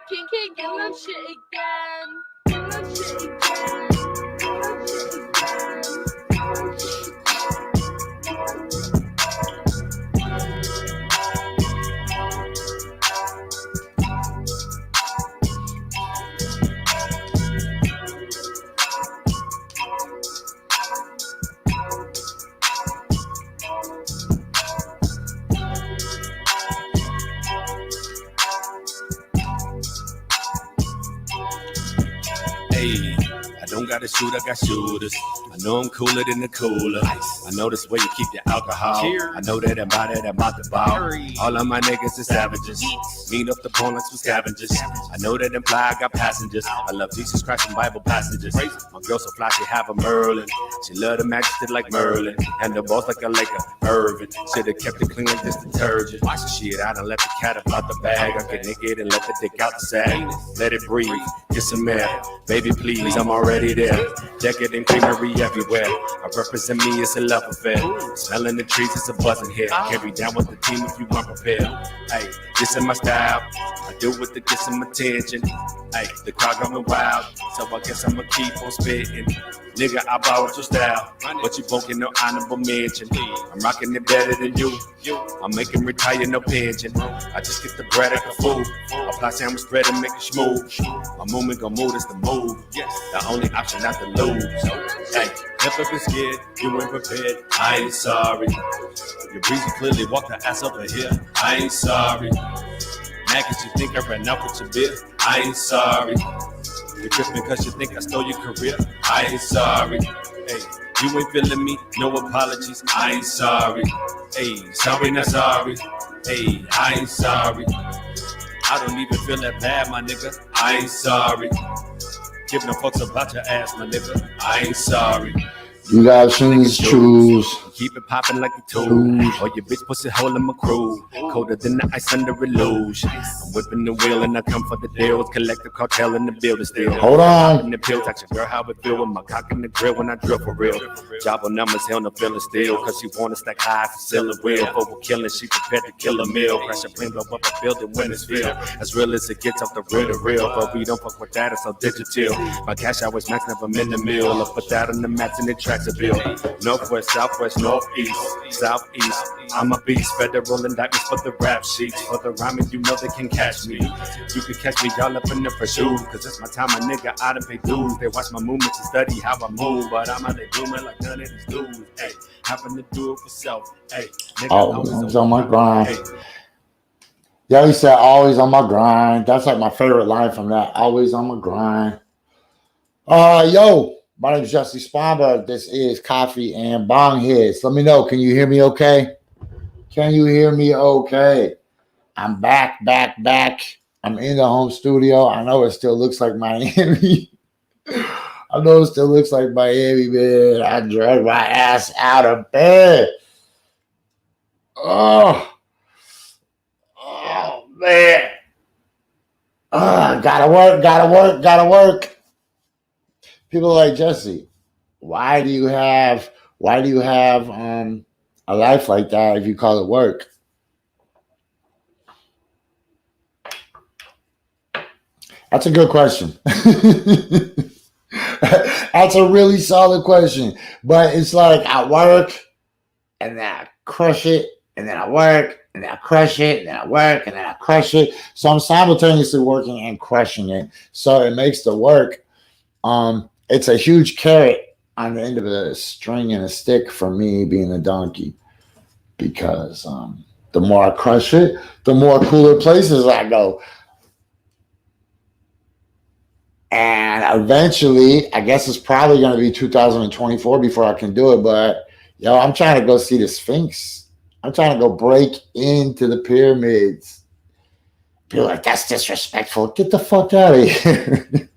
King King, get that shit again. Get that shit again. Get that shit Hey, I don't got a shoot, I got shooters. I know I'm cooler than the cooler. I know this way you keep your alcohol. I know that I'm about to ball. All of my niggas are savages. Mean up the bone like some scavengers. I know that them fly, I got passengers. I love Jesus Christ and Bible passages. My girl so fly, she have a Merlin. She love the majesty like Merlin. And the boss like a Laker, Irvin. Should've kept it clean like this detergent. Wash the shit out and let the cat up out the bag. I get naked and let the dick out the sack. Let it breathe, get some air. Baby, please, I'm already there. Decadent creamery everywhere. I represent me, it's a love affair. Smelling the trees, it's a buzzing here. Carry down with the team if you weren't prepared. Hey, this is my style. I do it to get some attention. Hey, the crowd going wild, so I guess I'ma keep on spitting. Nigga, I borrowed your style, but you won't get no honorable mention. I'm rocking it better than you. I'm making retire no pension. I just get the bread like a fool. Apply sandwich spread and make it smooth. My movement gon' move, that's the move. The only option not to lose. Hey, never been scared, you ain't prepared. I ain't sorry. Your breezy clearly walked the ass over here. I ain't sorry. Mad cause you think I ran out with your beer. I ain't sorry. You're tripping cause you think I stole your career. I ain't sorry. Hey, you ain't feeling me, no apologies. I ain't sorry. Hey, sorry not sorry. Hey, I ain't sorry. I don't even feel that bad, my nigga. I ain't sorry. Give no fucks about your ass, my nigga. I ain't sorry. You guys choose. Keep it popping like a tool. Or your bitch pussy hole in my crew. Colder than the ice under a luge. I'm whipping the wheel and I come for the deals. Collective cartel in the building still. Hold on. In the pills, ask your girl how it feel with my cock in the grill when I drill for real. Job on numbers, hell no feeling still. Cause she wanna stack high for selling wheel. For we're killing, she prepared to kill a meal. Crash a plane, blow up a building when it's real. As real as it gets off the real to real. But we don't fuck with that, it's all digital. My cash always max, never in the mill. I put that on the mats and it tracks a bill. Northwest, southwest, northeast, southeast. I'm a beast, federal indictments for the rap sheets. For the rhyming, you know they can catch me. You can catch me all up in the pursuit. Cause it's my time, my nigga, I done pay dues. They watch my movements and study how I move. But I'm out there doing like none of these dudes. Hey, having to do it for self. Hey, nigga, always on my grind. Hey. Yeah, he said always on my grind. That's like my favorite line from that. Always on my grind. Yo. My name is Jesse Sponberg. This is Coffee and Bong Hits. Let me know. Can you hear me okay? Can you hear me okay? I'm back. I'm in the home studio. I know it still looks like Miami. Man. I dragged my ass out of bed. Oh man. Gotta work. People are like, Jesse, why do you have a life like that if you call it work? That's a good question. That's a really solid question. But it's like I work and then I crush it, and then I work and then I crush it, and then I work and then I crush it. So I'm simultaneously working and crushing it. So it makes the work it's a huge carrot on the end of a string and a stick for me being a donkey, because the more I crush it, the more cooler places I go. And eventually, I guess it's probably going to be 2024 before I can do it. But, yo, I'm trying to go see the Sphinx. I'm trying to go break into the pyramids. People are like, that's disrespectful. Get the fuck out of here.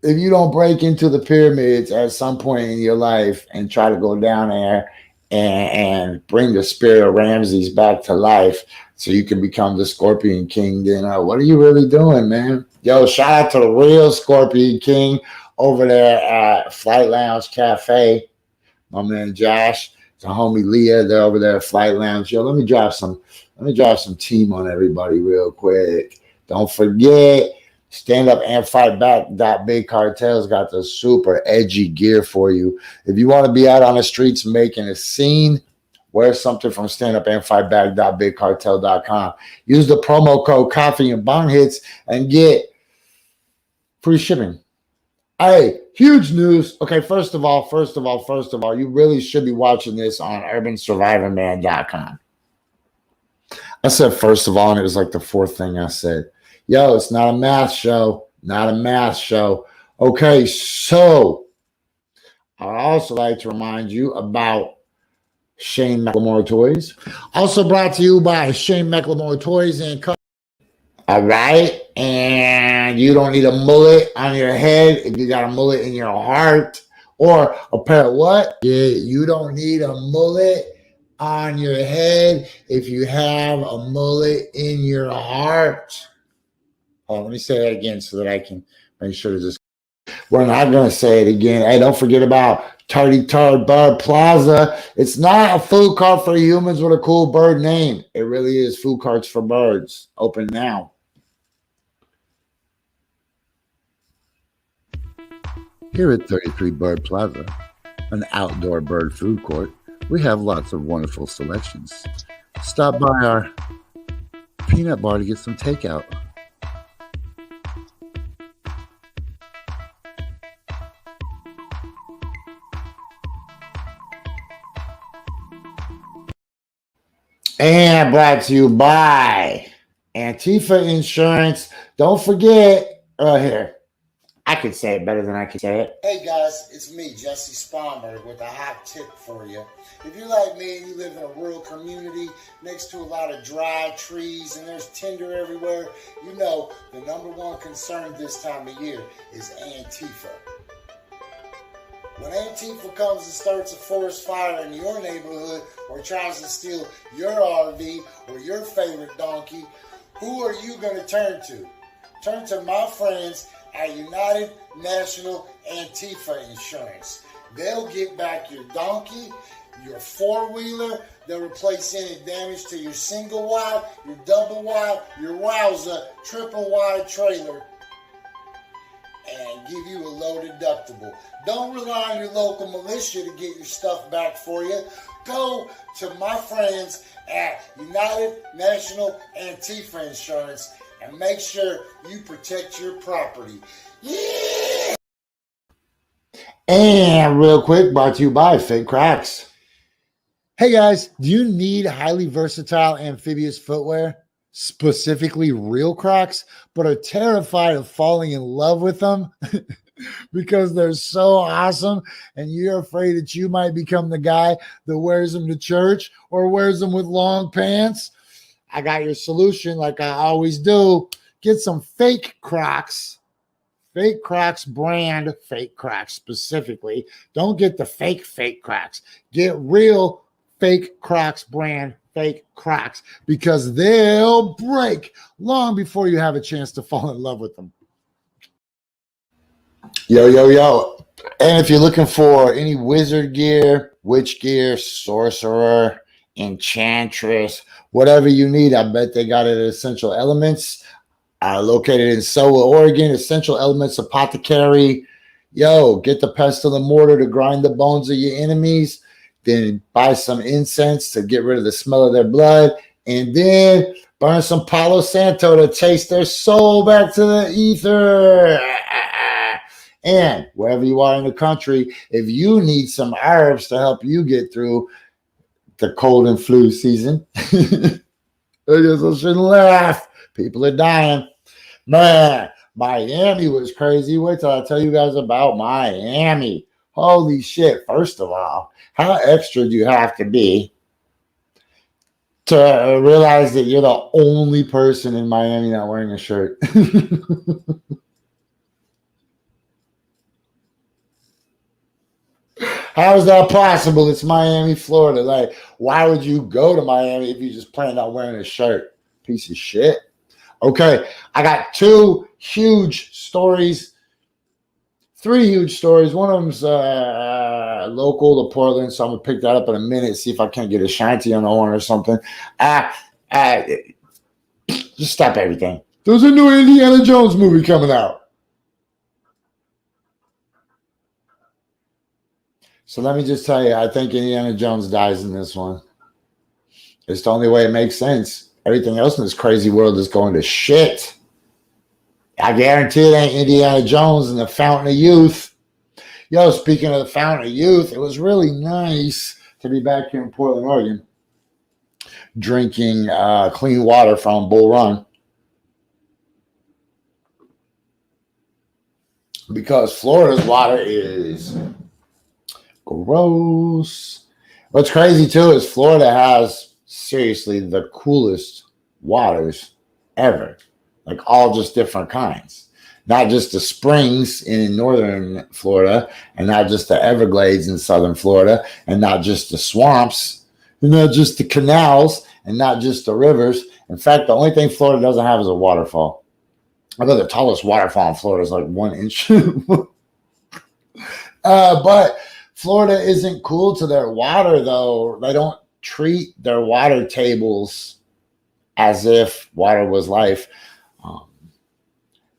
if you don't break into the pyramids at some point in your life and try to go down there and bring the spirit of Ramses back to life so you can become the Scorpion King, then what are you really doing, man? Yo, shout out to the real Scorpion King over there at Flight Lounge Cafe. My man Josh, the homie Leah, they're over there at Flight Lounge. Yo, let me drop some team on everybody real quick. Don't forget, Stand Up and Fight Back. Big Cartel's got the super edgy gear for you. If you want to be out on the streets making a scene, wear something from Stand Up and Fight Back. BigCartel.com. Use the promo code Coffee and Bong Hits and get free shipping. Hey, huge news. Okay, first of all, you really should be watching this on urbansurvivorman.com. I said first of all, and it was like the fourth thing I said. Yo, it's not a math show. Not a math show. Okay, so I'd also like to remind you about Shane McLemore Toys. Also brought to you by Shane McLemore Toys and Co. All right. And you don't need a mullet on your head if you got a mullet in your heart. Or a pair of what? Yeah, you don't need a mullet on your head if you have a mullet in your heart. Oh, let me say that again so that I can make sure to just. We're not going to say it again. Hey, don't forget about Tardy Tard Bird Plaza. It's not a food cart for humans with a cool bird name. It really is food carts for birds. Open now. Here at 33 Bird Plaza, an outdoor bird food court, we have lots of wonderful selections. Stop by our peanut bar to get some takeout. And brought to you by Antifa Insurance. Don't forget, right here. I could say it better than I could say it. Hey guys, it's me, Jesse Sponberg, with a hot tip for you. If you're like me and you live in a rural community next to a lot of dry trees and there's tinder everywhere, you know the number one concern this time of year is Antifa. When Antifa comes and starts a forest fire in your neighborhood or tries to steal your RV or your favorite donkey, who are you going to turn to? Turn to my friends at United National Antifa Insurance. They'll get back your donkey, your four-wheeler, they'll replace any damage to your single wide, your double wide, your wowza, triple wide trailer, and give you a low deductible. Don't rely on your local militia to get your stuff back for you. Go to my friends at United National Antifa Insurance and make sure you protect your property. Yeah! And real quick, brought to you by Fake Cracks. Hey guys, do you need highly versatile amphibious footwear? Specifically real Crocs, but are terrified of falling in love with them because they're so awesome and you're afraid that you might become the guy that wears them to church or wears them with long pants? I got your solution like I always do. Get some fake Crocs. Fake Crocs brand, fake Crocs specifically. Don't get the fake Crocs. Get real fake Crocs brand, fake Crocs, because they'll break long before you have a chance to fall in love with them. Yo. And if you're looking for any wizard gear, witch gear, sorcerer, enchantress, whatever you need, I bet they got it at Essential Elements. Located in Sowa, Oregon, Essential Elements Apothecary. Yo, get the pestle and mortar to grind the bones of your enemies. Then buy some incense to get rid of the smell of their blood. And then burn some Palo Santo to chase their soul back to the ether. And wherever you are in the country, if you need some herbs to help you get through the cold and flu season, I guess I shouldn't laugh. People are dying. Man, Miami was crazy. Wait till I tell you guys about Miami. Holy shit. First of all, how extra do you have to be to realize that you're the only person in Miami not wearing a shirt? How is that possible? It's Miami, Florida. Like, why would you go to Miami if you just planned on wearing a shirt? Piece of shit. Okay, I got 2 huge stories. 3 huge stories. One of them's local to Portland, so I'm gonna pick that up in a minute. See if I can't get a shanty on the one or something. Just stop everything. There's a new Indiana Jones movie coming out. So let me just tell you, I think Indiana Jones dies in this one. It's the only way it makes sense. Everything else in this crazy world is going to shit. I guarantee it ain't Indiana Jones and the Fountain of Youth. Yo, speaking of the Fountain of Youth, it was really nice to be back here in Portland, Oregon, drinking clean water from Bull Run. Because Florida's water is gross. What's crazy, too, is Florida has, seriously, the coolest waters ever. Like, all just different kinds. Not just the springs in northern Florida, and not just the Everglades in southern Florida, and not just the swamps, and not just the canals, and not just the rivers. In fact, the only thing Florida doesn't have is a waterfall. I bet the tallest waterfall in Florida is like 1 inch. But Florida isn't cool to their water, though. They don't treat their water tables as if water was life.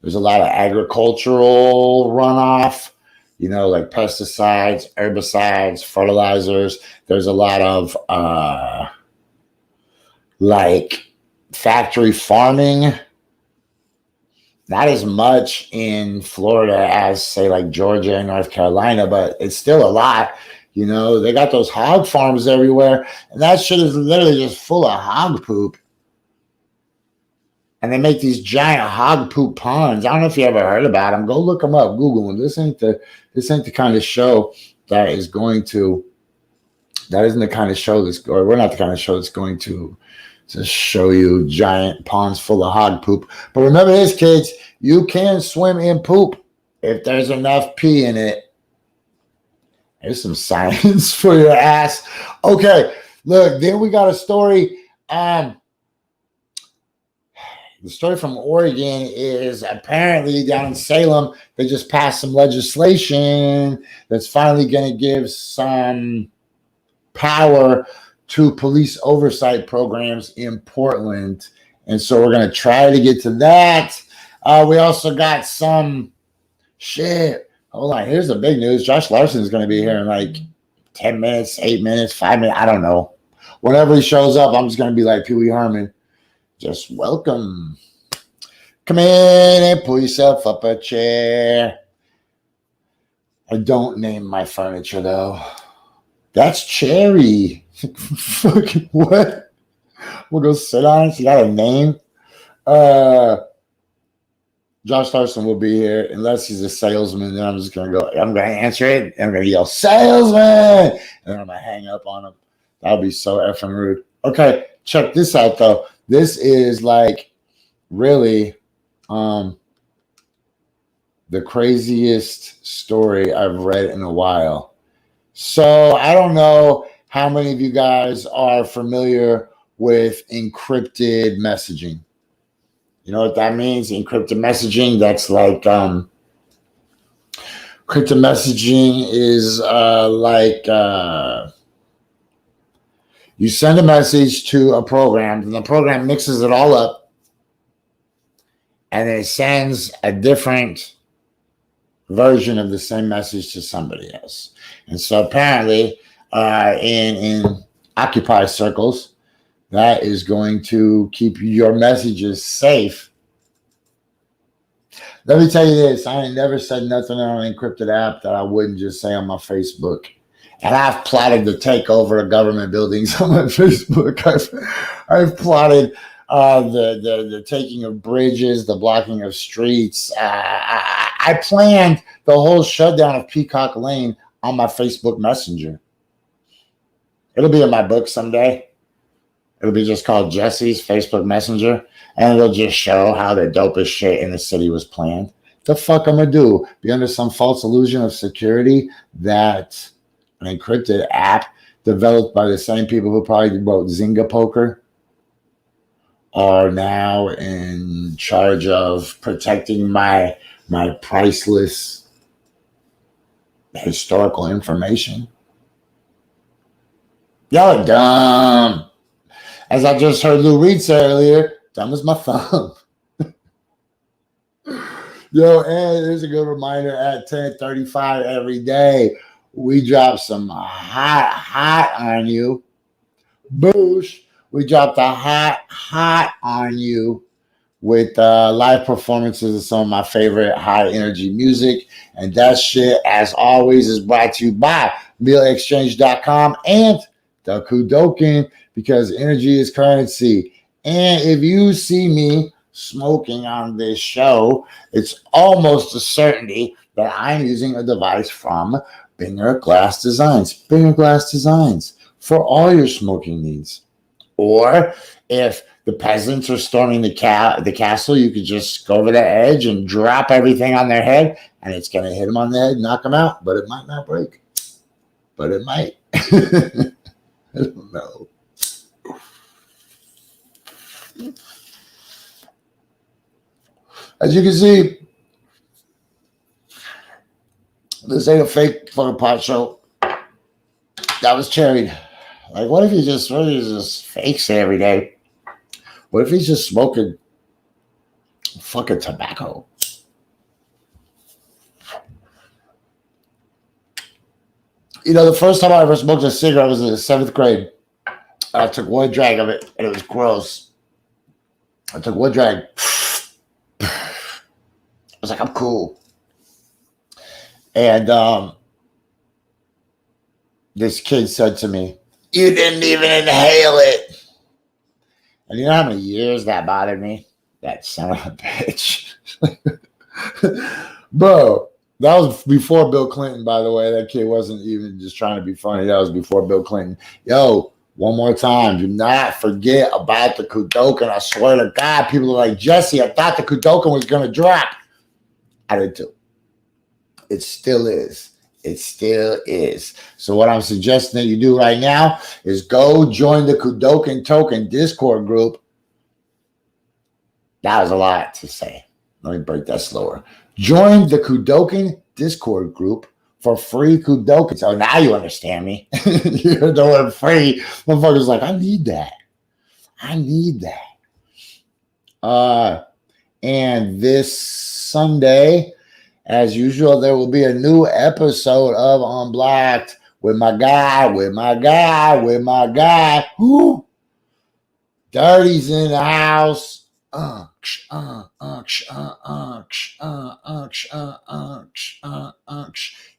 There's a lot of agricultural runoff, you know, like pesticides, herbicides, fertilizers. There's a lot of like factory farming. Not as much in Florida as, say, like Georgia and North Carolina, but it's still a lot. You know, they got those hog farms everywhere, and that shit is literally just full of hog poop. And they make these giant hog poop ponds. I don't know if you ever heard about them. Go look them up. Google them. This ain't the kind of show that is going to. That isn't the kind of show that's, or we're not the kind of show that's going to show you giant ponds full of hog poop. But remember this, kids. You can swim in poop if there's enough pee in it. There's some science for your ass. Okay, look. Then we got a story. The story from Oregon is apparently down in Salem, they just passed some legislation that's finally going to give some power to police oversight programs in Portland. And so we're going to try to get to that. We also got some shit. Hold on. Here's the big news. Josh Larsen is going to be here in like 10 minutes, 8 minutes, 5 minutes. I don't know. Whenever he shows up, I'm just going to be like Pee Wee Herman. Just welcome. Come in and pull yourself up a chair. I don't name my furniture, though. That's Cherry. Fucking what? We'll go sit on it. She got a name. Josh Larsen will be here unless he's a salesman. Then I'm just going to go. I'm going to answer it. And I'm going to yell, salesman. And then I'm going to hang up on him. That would be so effing rude. Okay, check this out, though. This is like really the craziest story I've read in a while. So I don't know how many of you guys are familiar with encrypted messaging. You know what that means? Encrypted messaging, that's like encrypted messaging is you send a message to a program, and the program mixes it all up, and it sends a different version of the same message to somebody else. And so apparently in Occupy circles, that is going to keep your messages safe. Let me tell you this. I ain't never said nothing on an encrypted app that I wouldn't just say on my Facebook. And I've plotted to take over government buildings on my Facebook. I've plotted the taking of bridges, the blocking of streets. I planned the whole shutdown of Peacock Lane on my Facebook Messenger. It'll be in my book someday. It'll be just called Jesse's Facebook Messenger, and it'll just show how the dopest shit in the city was planned. The fuck I'm gonna do? Be under some false illusion of security that an encrypted app developed by the same people who probably wrote Zynga Poker, are now in charge of protecting my priceless historical information. Y'all are dumb. As I just heard Lou Reed say earlier, dumb as my thumb. Yo, and here's a good reminder at 10:35 every day, we drop some hot on you. Boosh. We dropped the hot on you with live performances of some of my favorite high energy music. And that shit, as always, is brought to you by mealexchange.com and the Kudokin, because energy is currency. And if you see me smoking on this show, it's almost a certainty that I'm using a device from Binger Glass Designs. Binger Glass Designs for all your smoking needs. Or if the peasants are storming the castle, you could just go over the edge and drop everything on their head, and it's going to hit them on the head, knock them out, but it might not break. But it might. I don't know. As you can see, this ain't a fake fucking pot show. That was cherried. Like, what if he just fakes it every day? What if he's just smoking fucking tobacco? You know, the first time I ever smoked a cigarette was in the 7th grade. I took one drag of it, and it was gross. I took one drag. I was like, I'm cool. And this kid said to me, "You didn't even inhale it." And you know how many years that bothered me? That son of a bitch. Bro, that was before Bill Clinton, by the way. That kid wasn't even just trying to be funny. That was before Bill Clinton. Yo, one more time. Do not forget about the Kudokin. I swear to God, people are like, Jesse, I thought the Kudokin was going to drop. I did too. It still is. It still is. So what I'm suggesting that you do right now is go join the Kudokin Token Discord group. That was a lot to say. Let me break that slower. Join the Kudokin Discord group for free Kudokin. So now you understand me. You heard the word free. Motherfuckers like, I need that. I need that. And this Sunday, as usual, there will be a new episode of Unblocked with my guy. Who? Dirty's in the house.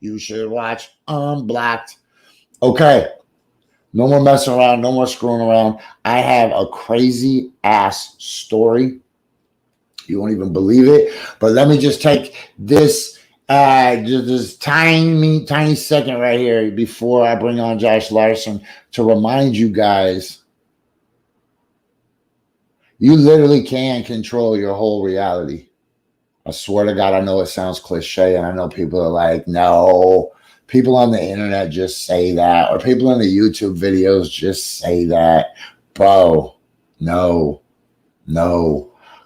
You should watch Unblocked. Okay. No more messing around. No more screwing around. I have a crazy ass story. You won't even believe it. But let me just take this tiny second right here before I bring on Josh Larsen to remind you guys, you literally can control your whole reality. I swear to God, I know it sounds cliche, and I know people are like, no. People on the internet just say that, or people in the YouTube videos just say that. Bro, no.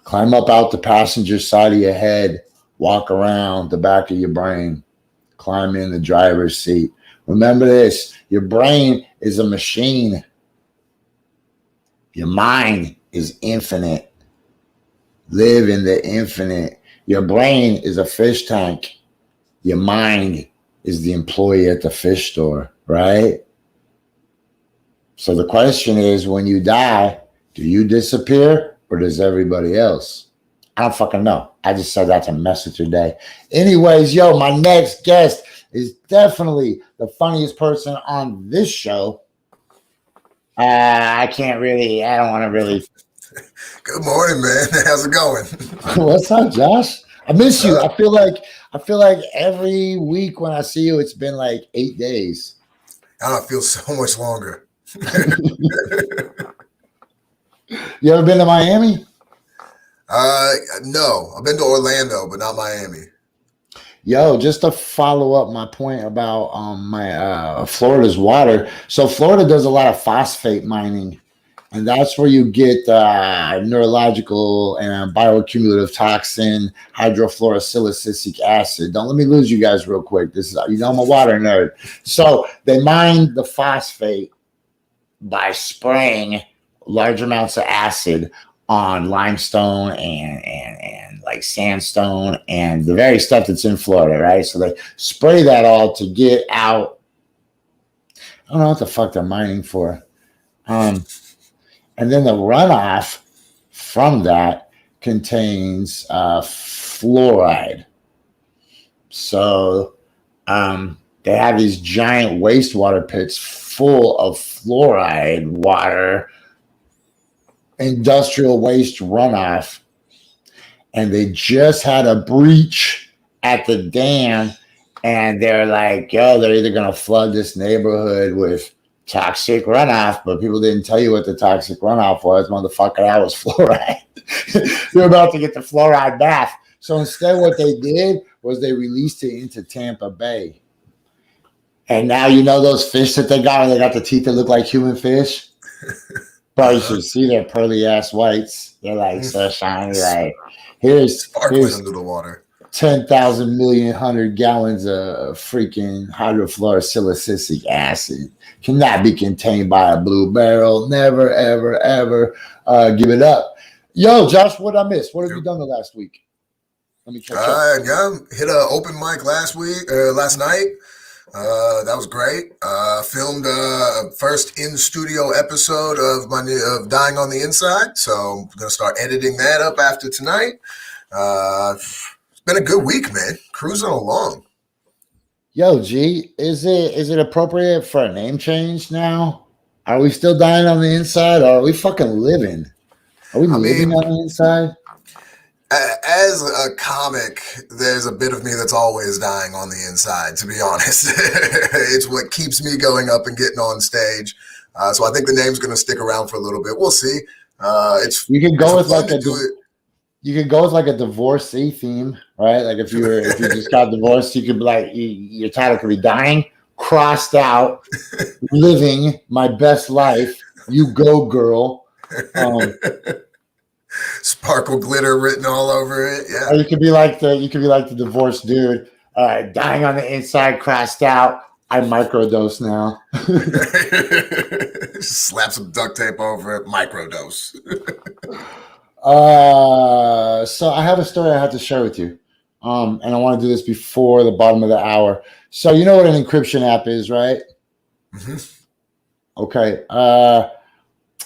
Climb up out the passenger side of your head. Walk around the back of your brain. Climb in the driver's seat. Remember this. Your brain is a machine. Your mind is infinite. Live in the infinite. Your brain is a fish tank. Your mind is the employee at the fish store, right? So the question is, when you die, do you disappear? Or does everybody else? I don't fucking know. I just said that to mess with your day. Anyways, yo, my next guest is definitely the funniest person on this show. I don't want to really. Good morning, man. How's it going? What's up, Josh? I miss you. I feel like every week when I see you, it's been like 8 days. I feel so much longer. You ever been to Miami? No, I've been to Orlando, but not Miami. Yo, just to follow up my point about my Florida's water. So Florida does a lot of phosphate mining, and that's where you get neurological and bioaccumulative toxin, hydrofluorosilicic acid. Don't let me lose you guys real quick. This is, you know, I'm a water nerd. So they mine the phosphate by spraying large amounts of acid on limestone and like sandstone and the very stuff that's in Florida, right? So they spray that all to get out. I don't know what the fuck they're mining for. And then the runoff from that contains fluoride. So they have these giant wastewater pits full of fluoride water, industrial waste runoff, and they just had a breach at the dam, and they're like, yo, they're either going to flood this neighborhood with toxic runoff, but people didn't tell you what the toxic runoff was. Motherfucker, that was fluoride. You're about to get the fluoride bath. So instead what they did was they released it into Tampa Bay. And now you know those fish that they got the teeth that look like human fish? Bro, you should see their pearly ass whites. They're like so shiny. Like here's Sparkling under the water. 10,000 million 100 gallons of freaking hydrofluorosilicic acid. Cannot be contained by a blue barrel. Never, ever, ever give it up. Yo, Josh, what I missed? What have you done the last week? Let me catch up. Yeah, hit an open mic last night. That was great. Filmed first in studio episode of of Dying on the Inside. So I'm gonna start editing that up after tonight. It's been a good week, man. Cruising along. Yo, G, is it appropriate for a name change now? Are we still dying on the inside, or are we fucking living? Are we living on the inside? As a comic, there's a bit of me that's always dying on the inside, to be honest. It's what keeps me going up and getting on stage. So I think the name's going to stick around for a little bit. We'll see. You could go with like you could go with like a divorcee theme, right? Like if you just got divorced, you could be like your title could be dying, crossed out, living my best life. You go, girl. Sparkle glitter written all over it. Yeah. Or you could be like the divorced dude, dying on the inside, crossed out. I microdose now. Slap some duct tape over it. Microdose. So I have a story I have to share with you. And I want to do this before the bottom of the hour. So you know what an encryption app is, right? Mm-hmm. Okay.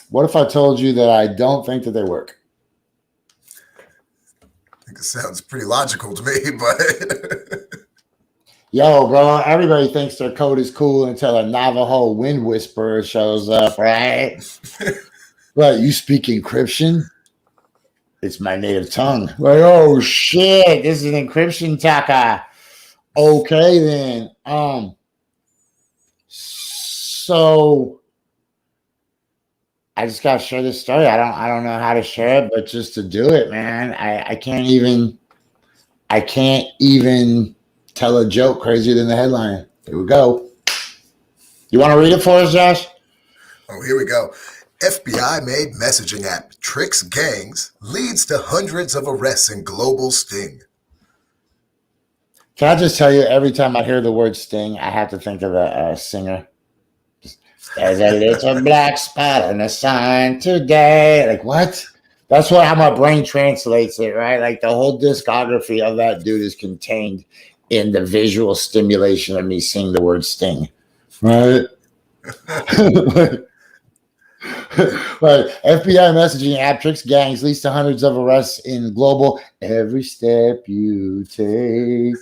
What if I told you that I don't think that they work? I think it sounds pretty logical to me, but Yo, bro, everybody thinks their code is cool until a Navajo wind whisperer shows up, right? But you speak encryption? It's my native tongue. Like, oh shit, this is an encryption taka. Okay then. So I just gotta share this story. I don't know how to share it, but just to do it, man. I can't even tell a joke crazier than the headline. Here we go. You want to read it for us, Josh? Oh, here we go. FBI made messaging app tricks gangs, leads to hundreds of arrests in global sting. Can I just tell you, every time I hear the word sting, I have to think of a singer. There's a little black spot on the sign today. Like, what? That's how my brain translates it, right? Like, the whole discography of that dude is contained in the visual stimulation of me seeing the word sting, right? But FBI messaging app tricks gangs, leads to hundreds of arrests in global. Every step you take,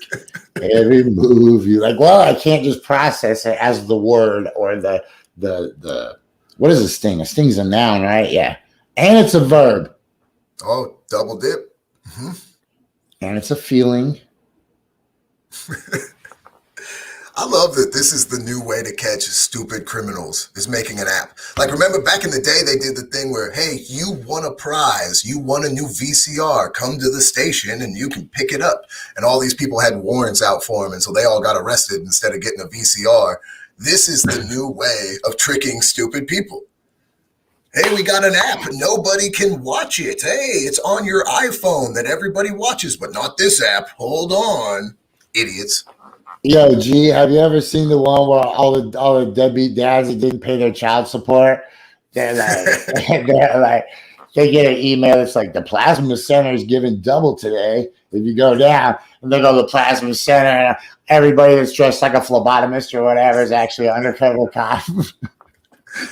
every move you like. Well, I can't just process it as the word or the what is a sting? A sting's a noun, right? Yeah, and it's a verb. Oh, double dip. Mm-hmm. And it's a feeling. I I love that this is the new way to catch stupid criminals, is making an app. Like, remember back in the day, they did the thing where, hey, you won a prize, you won a new VCR, come to the station and you can pick it up. And all these people had warrants out for them, and so they all got arrested instead of getting a VCR. This is the new way of tricking stupid people. Hey, we got an app. Nobody can watch it. Hey, it's on your iPhone that everybody watches, but not this app. Hold on, idiots. Yo, G, have you ever seen the one where all the deadbeat dads that didn't pay their child support? They're like, they get an email. It's like the plasma center is giving double today. If you go down and they go to the plasma center, and everybody that's dressed like a phlebotomist or whatever is actually an undercover cop.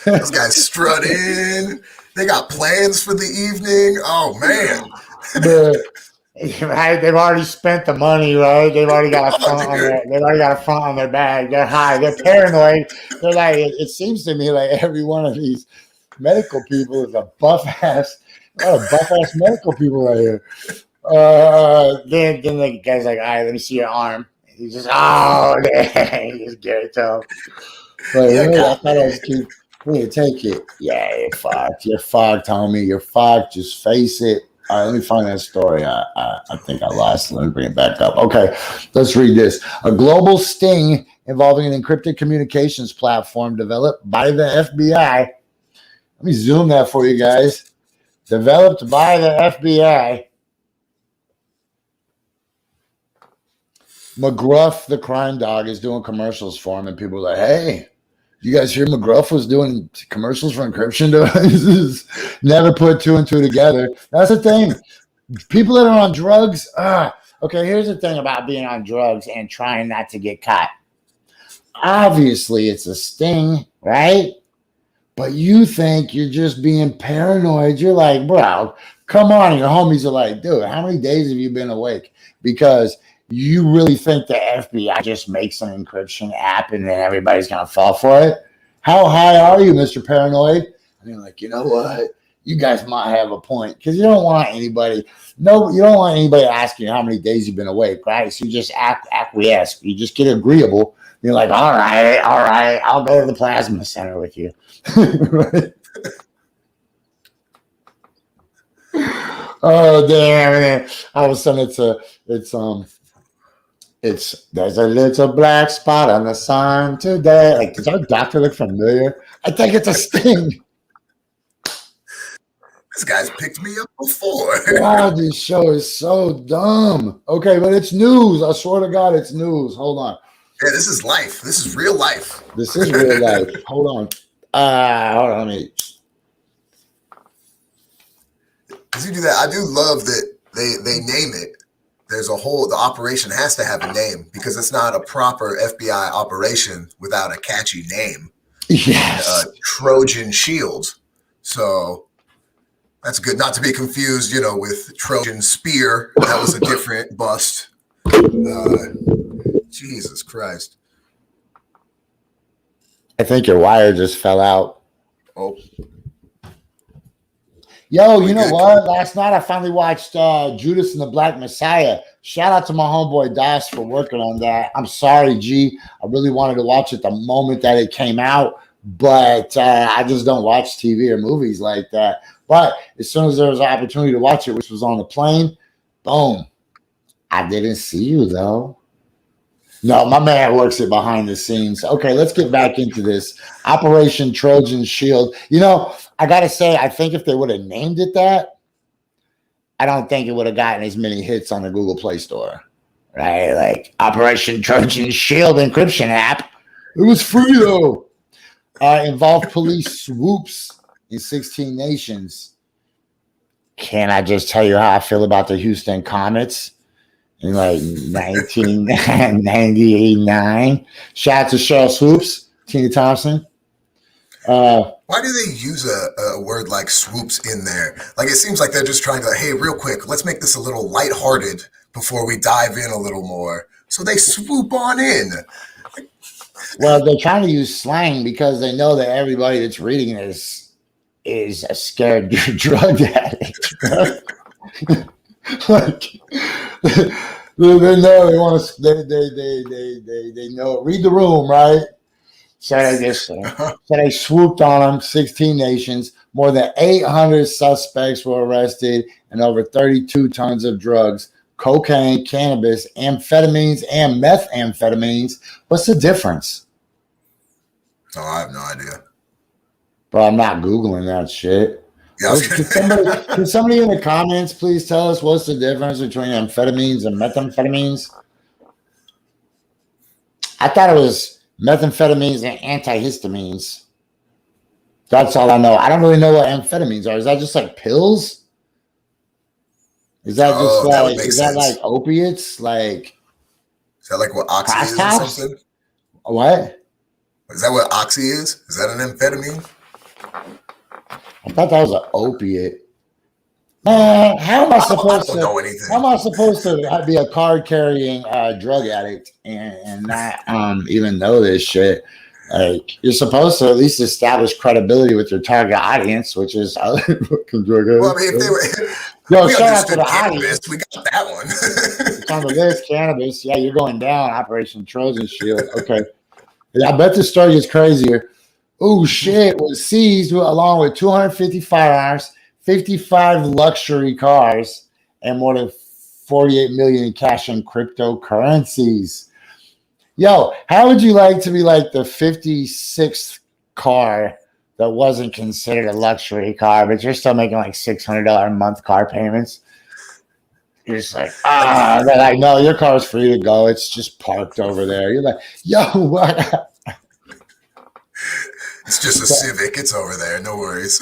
Those guys strut in. They got plans for the evening. Oh man. Right, they've already spent the money, right? They've already got a front on their bag. They're high. They're paranoid. They're like, it seems to me like every one of these medical people is a buff ass medical people right here. Then the guy's like, all right, let me see your arm. He's just, he just get it to him. But I thought I was cute. Here, take it. Yeah, you're fucked. You're fucked, homie. You're fucked. Just face it. All right, let me find that story. I think I lost it. Let me bring it back up. Okay, let's read this. A global sting involving an encrypted communications platform developed by the FBI. Let me zoom that for you guys. Developed by the FBI. McGruff, the crime dog, is doing commercials for him, and people are like, hey, you guys hear McGruff was doing commercials for encryption devices? Never put two and two together. That's the thing. People that are on drugs, okay, here's the thing about being on drugs and trying not to get caught. Obviously, it's a sting, right? But you think you're just being paranoid. You're like, bro, come on. Your homies are like, dude, how many days have you been awake? Because you really think the FBI just makes an encryption app and then everybody's going to fall for it? How high are you, Mr. Paranoid? And you're like, you know what? You guys might have a point, because you don't want anybody asking you how many days you've been awake, right? So you just acquiesce. You just get agreeable. You're like, all right, I'll go to the plasma center with you. Right? Oh, damn. All of a sudden there's a little black spot on the sun today. Like, does our doctor look familiar? I think it's a sting. This guy's picked me up before. Wow, this show is so dumb. Okay, but it's news. I swear to God, it's news. Hold on. Yeah, this is life. This is real life. This is real life. Hold on. Let me. As you do that, I do love that they name it. There's the operation has to have a name, because it's not a proper FBI operation without a catchy name. Yes. Trojan Shield. So that's good. Not to be confused, with Trojan Spear. That was a different bust. Jesus Christ. I think your wire just fell out. Oh. Yo, you know what? Last night I finally watched Judas and the Black Messiah. Shout out to my homeboy Das for working on that. I'm sorry, G. I really wanted to watch it the moment that it came out, but I just don't watch TV or movies like that. But as soon as there was an opportunity to watch it, which was on the plane, boom. I didn't see you, though. No, my man works it behind the scenes. Okay, let's get back into this. Operation Trojan Shield. I got to say, I think if they would have named it that, I don't think it would have gotten as many hits on the Google Play Store, right? Like Operation Trojan Shield encryption app. It was free, though. Involved police swoops in 16 nations. Can I just tell you how I feel about the Houston Comets? In like 1999. Shout out to Cheryl Swoops, Tina Thompson. Why do they use a word like swoops in there? Like, it seems like they're just trying to, hey, real quick, let's make this a little lighthearted before we dive in a little more. So they swoop on in. Well, they're trying to use slang because they know that everybody that's reading this is a scared drug addict. Like, They know they want to. They know. Read the room, right? So they swooped on them. 16 nations. More than 800 suspects were arrested, and over 32 tons of drugs, cocaine, cannabis, amphetamines, and methamphetamines. What's the difference? Oh, I have no idea. Bro, I'm not Googling that shit. Yeah, Can somebody in the comments please tell us what's the difference between amphetamines and methamphetamines? I thought it was methamphetamines and antihistamines. That's all I know. I don't really know what amphetamines are. Is that just like pills? Is that just like, is that like opiates? Like, is that like what Oxy is or something? What? Is that what Oxy is? Is that an amphetamine? I thought that was an opiate. Man, how am I supposed to be a card carrying drug addict and not even know this shit? Like, you're supposed to at least establish credibility with your target audience, which is other fucking drug addicts. Well, I mean, if they were, shout out to the audience. We got that one. It's on the list. Cannabis. Yeah, you're going down. Operation Trojan Shield. Okay. I bet the story is crazier. Oh shit! Was seized along with 250 firearms, 55 luxury cars, and more than 48 million in cash and cryptocurrencies. Yo, how would you like to be like the 56th car that wasn't considered a luxury car, but you're still making like $600 a month car payments? You're just like, they're like, no, your car's free to go. It's just parked over there. You're like, yo, what? It's just a Civic. It's over there. No worries.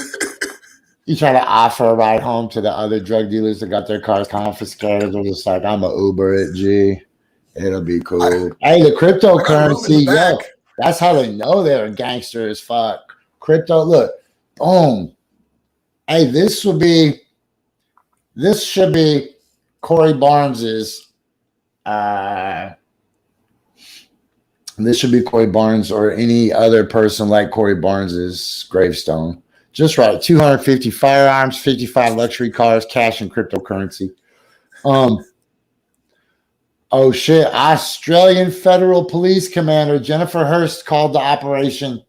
You try to offer a ride home to the other drug dealers that got their cars confiscated. They're just like, I'm a Uber it, G. It'll be cool. Hey, the cryptocurrency, yo, that's how they know they're a gangster as fuck. Crypto, look, boom. Hey, this should be Corey Barnes's. This should be Corey Barnes or any other person like Corey Barnes's gravestone. Just right. 250 firearms, 55 luxury cars, cash, and cryptocurrency. Oh shit. Australian Federal Police Commander Jennifer Hurst called the operation.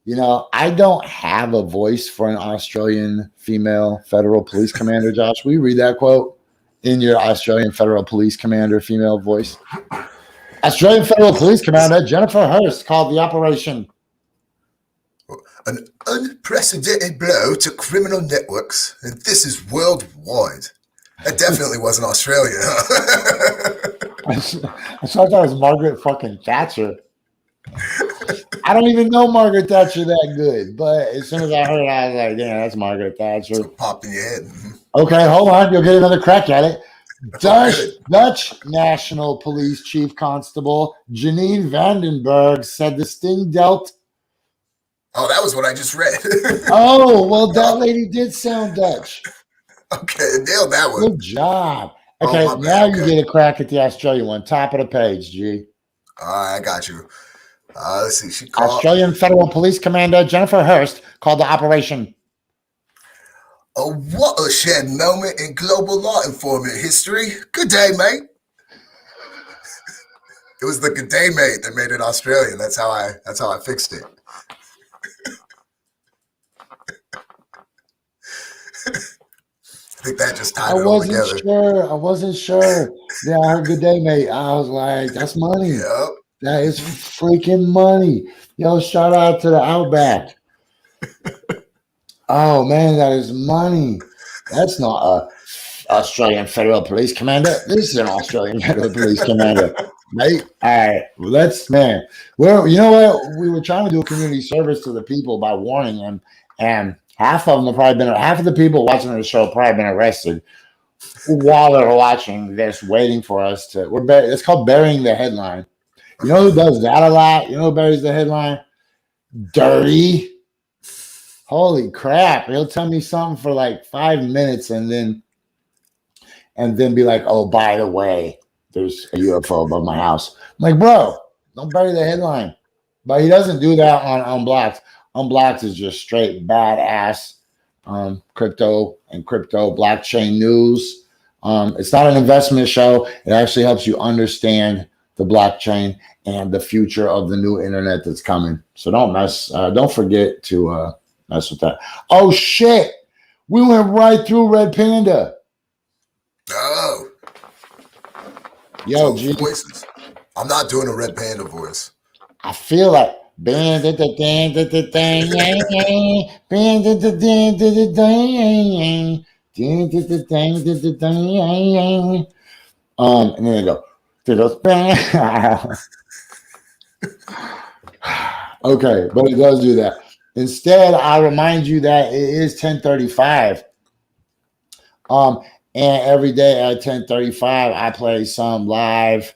You know, I don't have a voice for an Australian female federal police commander, Josh. Will you read that quote in your Australian Federal Police Commander female voice? Australian Federal Police Commander Jennifer Hurst called the operation an unprecedented blow to criminal networks, and this is worldwide. That definitely wasn't Australia. I thought that was Margaret fucking Thatcher. I don't even know Margaret Thatcher that good, but as soon as I heard it, I was like, damn, that's Margaret Thatcher. So popped in your head. Okay, hold on. You'll get another crack at it. Dutch National Police Chief Constable Janine Vandenberg said the sting dealt. Oh, that was what I just read. Oh, well, that lady did sound Dutch. Okay, nailed that one. Good job. Okay, now you get a crack at the Australian one. Top of the page, G. All right, I got you. Let's see. She called Australian Federal Police Commander Jennifer Hurst called the operation a watershed moment in global law enforcement history. Good day, mate. It was the good day, mate, that made it Australian. That's how I fixed it. I think that just tied it all together. I wasn't sure. Yeah, I heard good day, mate. I was like, that's money. Yep. That is freaking money. Yo, shout out to the Outback. Oh, man, that is money. That's not a Australian Federal Police Commander. This is an Australian Federal Police Commander. Mate, all right. Well, you know what? We were trying to do a community service to the people by warning them, and half of the people watching the show probably been arrested while they were watching this, waiting for us to. It's called burying the headline. You know who does that a lot? You know who buries the headline? Dirty. Holy crap. He'll tell me something for like 5 minutes and then be like, oh, by the way, there's a UFO above my house. I'm like, bro, don't bury the headline. But he doesn't do that on Unblocked. Unblocked is just straight badass crypto blockchain news. It's not an investment show. It actually helps you understand the blockchain and the future of the new internet that's coming. So don't forget to mess with that. Oh shit. We went right through Red Panda. Oh. Yo, So voices. I'm not doing a Red Panda voice. I feel like and then it goes okay, but it does do that. Instead, I remind you that it is 10:35. And every day at 10:35, I play some live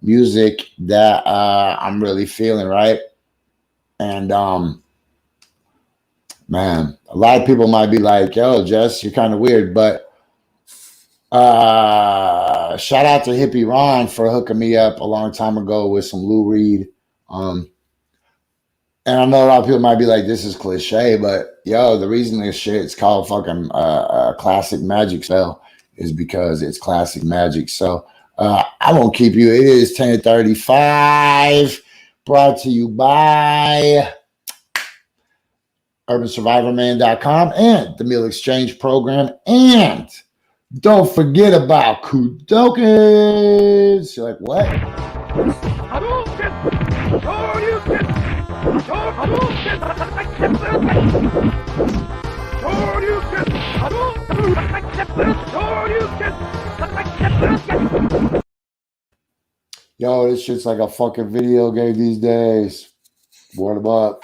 music that I'm really feeling, right? And man, a lot of people might be like, yo, Jess, you're kind of weird, but shout out to Hippie Ron for hooking me up a long time ago with some Lou Reed. And I know a lot of people might be like, this is cliche, but yo, the reason this shit's called fucking classic magic spell is because it's classic magic. So I won't keep you. It is 10:35, brought to you by urbansurvivorman.com and the Meal Exchange Program. And don't forget about Kudokins. You're like, what? Yo, this shit's like a fucking video game these days. Board them up.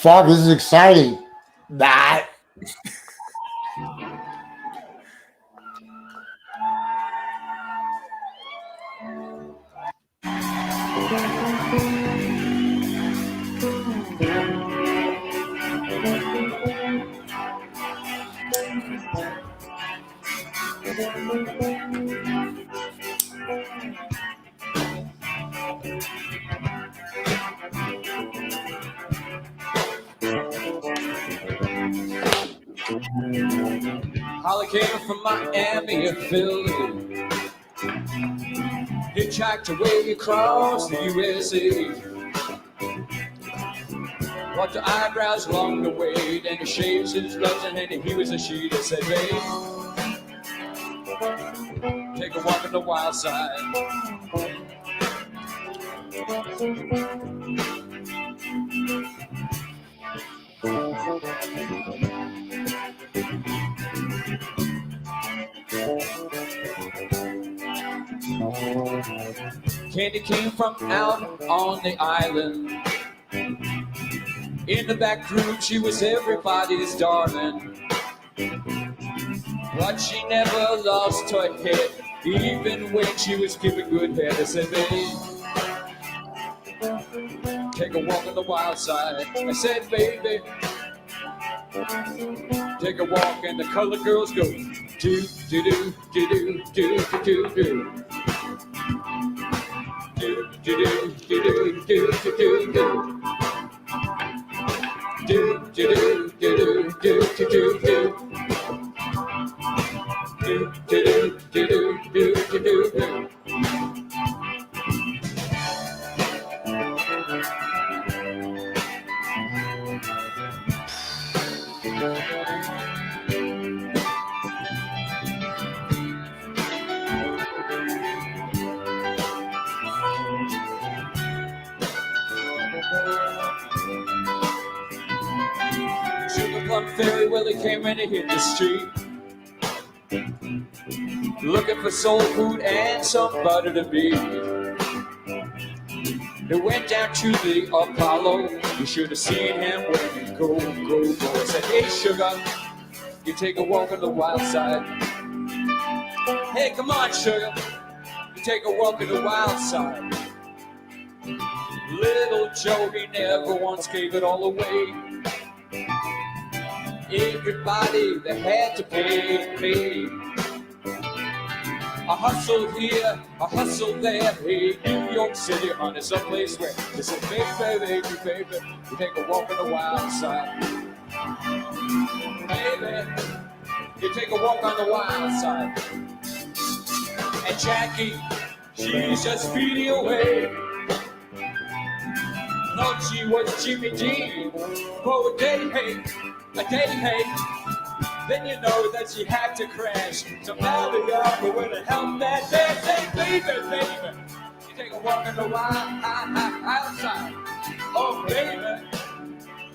Fuck, this is exciting. That. Holly came from Miami and Philly, hitchhiked away across the USA. Walked the eyebrows along the way, then he shaves his gloves and then he was a sheet and said, babe, take a walk on the wild side. Candy came from out on the island. In the back room, she was everybody's darling. But she never lost her head, even when she was giving good head. I said, babe, take a walk on the wild side. I said, baby, take a walk, and the colored girls go do do do do do do do do do. Do do do do do do do do. Do do do do do do do do. Do do do do do do do do. Sugar Plum Fairy, well, he came and he hit the street, looking for soul food and somebody to beat. He went down to the Apollo. You should have seen him when he go. Said, hey, sugar, You take a walk on the wild side. Hey, come on, sugar. You take a walk on the wild side. Little Joe, he never once gave it all away. Everybody that had to pay. A hustle here, a hustle there. Hey, New York City, honey, someplace where they say, baby, you take a walk on the wild side. Baby, you take a walk on the wild side. And Jackie, she's just feeding away. Thought she was Jimmy Dean for a day, hey. Then you know that she had to crash. So now the other with to help that day. Say, baby, you take a walk on the wild side. Oh, baby,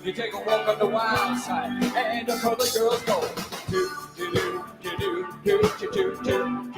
you take a walk on the wild side. And the other girls go do do do do do do do do do do.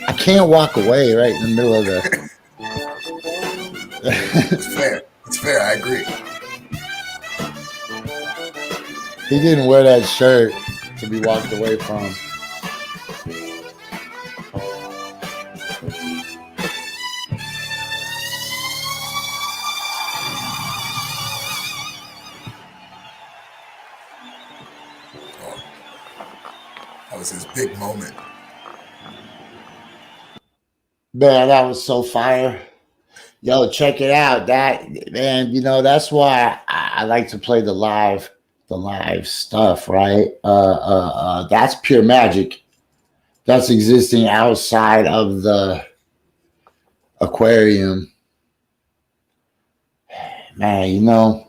I can't walk away right in the middle of the. It's fair. It's fair. I agree. He didn't wear that shirt to be walked away from. That was his big moment. Man, that was so fire. Yo, check it out. That, man, you know, that's why I like to play the live stuff, right? That's pure magic. That's existing outside of the aquarium. Man, you know,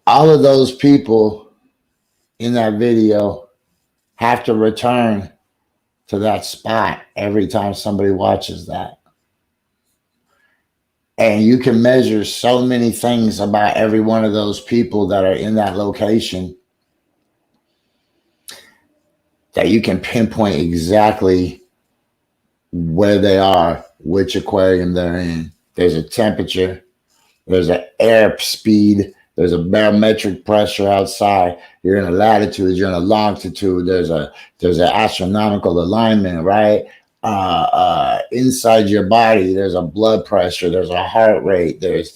all of those people in that video have to return to that spot every time somebody watches that. And you can measure so many things about every one of those people that are in that location that you can pinpoint exactly where they are, which aquarium they're in. There's a temperature, there's an air speed, there's a barometric pressure outside. You're in a latitude, you're in a longitude. There's an astronomical alignment, right? Inside your body, there's a blood pressure, there's a heart rate, there's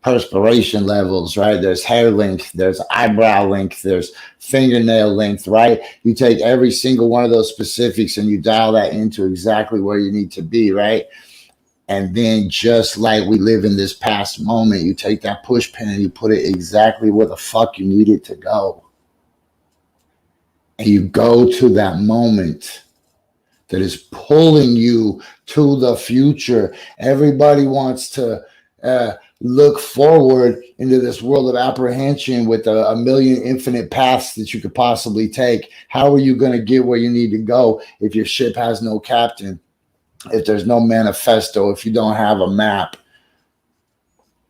perspiration levels, right? There's hair length, there's eyebrow length, there's fingernail length, right? You take every single one of those specifics and you dial that into exactly where you need to be, right? And then just like we live in this past moment, you take that push pin and you put it exactly where the fuck you need it to go. And you go to that moment that is pulling you to the future. Everybody wants to look forward into this world of apprehension with a million infinite paths that you could possibly take. How are you going to get where you need to go if your ship has no captain? If there's no manifesto, if you don't have a map?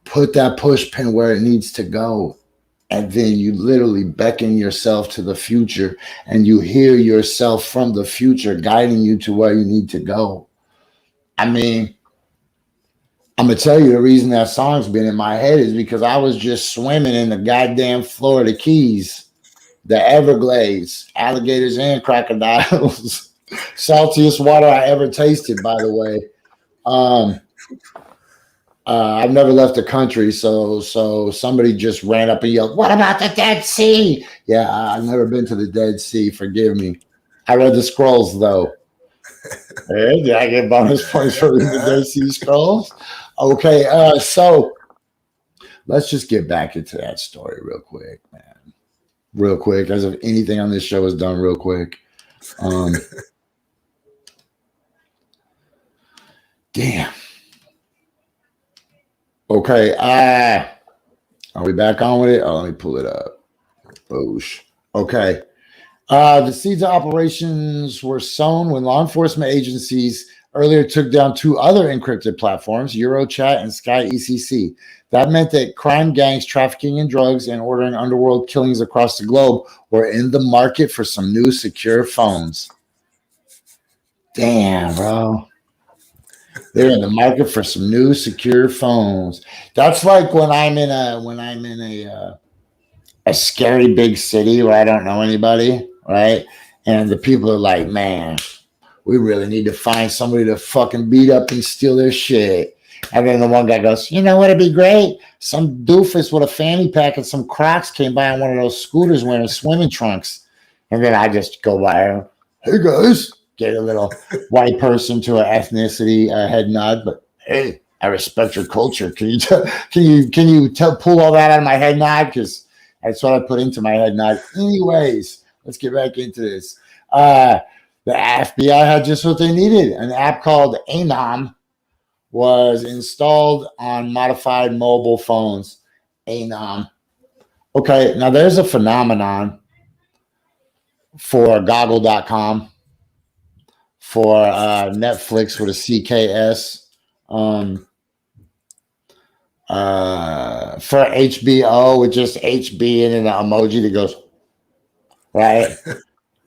Put that push pin where it needs to go. And then you literally beckon yourself to the future and you hear yourself from the future guiding you to where you need to go. I mean, I'm going to tell you the reason that song's been in my head is because I was just swimming in the goddamn Florida Keys, the Everglades, alligators and crocodiles. Saltiest water I ever tasted, by the way. I've never left the country, so somebody just ran up and yelled, "What about the Dead Sea?" Yeah, I've never been to the Dead Sea. Forgive me. I read the scrolls though. Hey, did I get bonus points for reading the Dead Sea Scrolls? Okay, so let's just get back into that story real quick, man. Real quick, as if anything on this show is done real quick. Damn. Okay, are we back on with it? Oh, let me pull it up. Boosh. Okay. The seeds of operations were sown when law enforcement agencies earlier took down 2 other encrypted platforms, Eurochat and Sky ECC. That meant that crime gangs trafficking in drugs and ordering underworld killings across the globe were in the market for some new secure phones. Damn, bro. They're in the market for some new secure phones. That's like when I'm in a scary big city where I don't know anybody, right? And the people are like, man, we really need to find somebody to fucking beat up and steal their shit. And then the one guy goes, you know what, it'd be great? Some doofus with a fanny pack and some Crocs came by on one of those scooters wearing swimming trunks. And then I just go by and, hey guys, get a little white person to an ethnicity head nod, but hey, I respect your culture. Can you pull all that out of my head nod? Because that's what I put into my head nod. Anyways, let's get back into this. The FBI had just what they needed. An app called Anom was installed on modified mobile phones. Anom. Okay, now there's a phenomenon for Goggle.com, for Netflix with a CKS, for HBO with just HB and then an emoji that goes, right?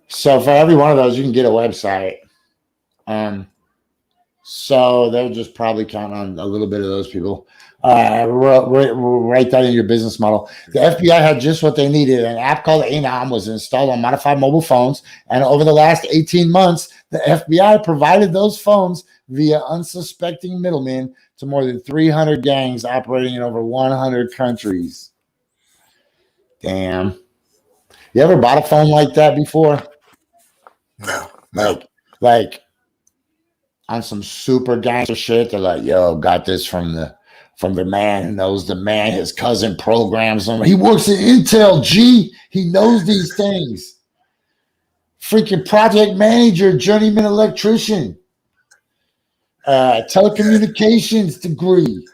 So for every one of those, you can get a website. So they'll just probably count on a little bit of those people. Write that in your business model. The FBI had just what they needed. An app called Anom was installed on modified mobile phones. And over the last 18 months, the FBI provided those phones via unsuspecting middlemen to more than 300 gangs operating in over 100 countries. Damn. You ever bought a phone like that before? No. Like on some super gangster shit, they're like, yo, got this from the man who knows the man. His cousin programs him. He works at Intel, G. He knows these things. Freaking project manager, journeyman electrician, telecommunications degree.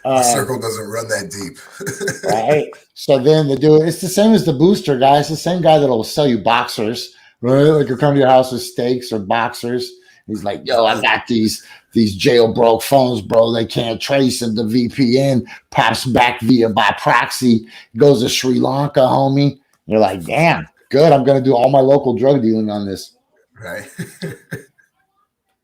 The circle doesn't run that deep. Right? So then the dude, it's the same as the booster guy. It's the same guy that'll sell you boxers, right? Like you'll come to your house with steaks or boxers. He's like, yo, I got these jailbroke phones, bro. They can't trace them. The VPN pops back by proxy. Goes to Sri Lanka, homie. You're like, damn, good. I'm going to do all my local drug dealing on this. Right.